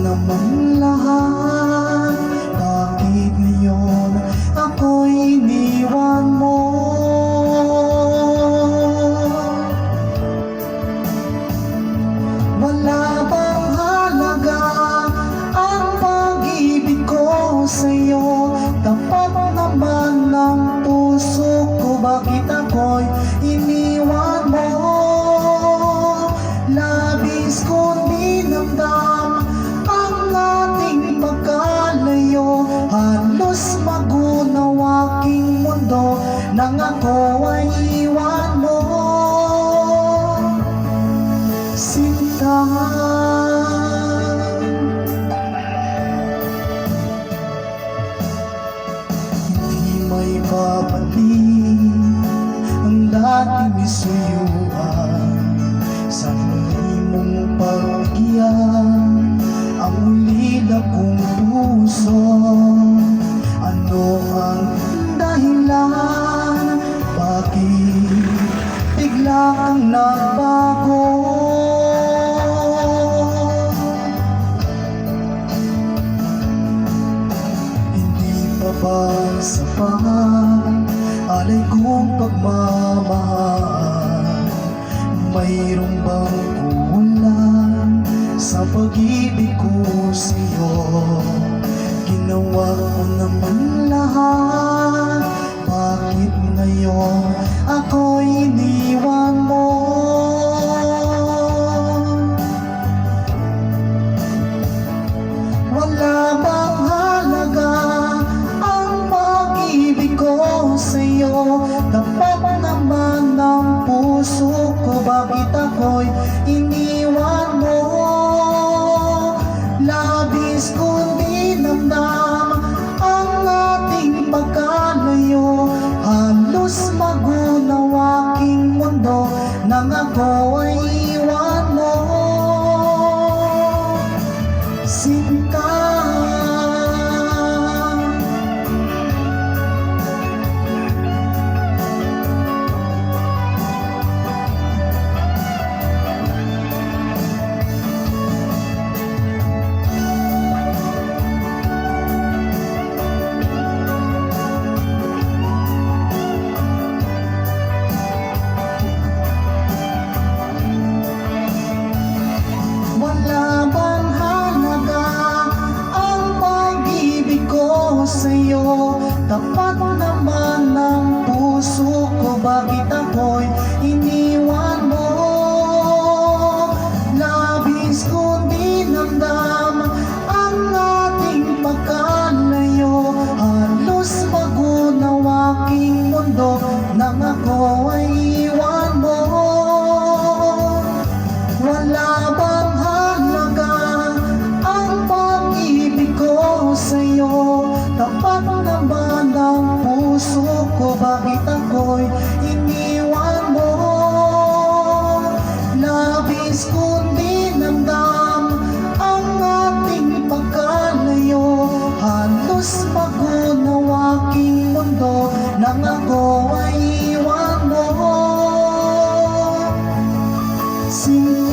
naman lahat. Bakit ngayon ako'y iniwan mo? Wala bang halaga ang pag-ibig ko sa'yo? Tapat naman ng puso ko, bakit ako'y iniwan mo? Labis kong dinamdam ang ating pagkalayo. Halos magunaw aking mundo nang ako ay iwan mo, sinta. Hindi may babalik ang dating isuyuan. Sa muli mong pagkiyan ang ulila kong puso. Ano ang dahilan? Bakit bigla kang nagbago? Hindi pa ba sapat alay kong pagmamahal? Mayroong bang kulang sa pag-ibig ko sa'yo? Ginawa ko naman lahat, bakit ngayon ako'y iniwan mo? Wala bang halaga ang pag-ibig ko sa'yo? Tapat naman ng puso ko, bakit ako'y iniwan mo? Labis kong dinamdam ang ating pagkalayo. Halos magunaw aking mundo nang ako ay iwan mo, sinta. Wala bang halaga ang pag-ibig ko sa'yo? Tapat naman ng puso ko, bakit ako'y iniwan mo? Labis kong dinamdam ang ating pagkalayo. Halos magunaw aking mundo nang ako ay iwan mo. Wala bang halaga ang pag-ibig ko sa'yo? Tapat naman ng puso ko, bakit ako'y iniwan mo? Labis kong dinamdam ang ating pagkalayo. Halos magunaw aking mundo nang ako ay iwan mo, sinta.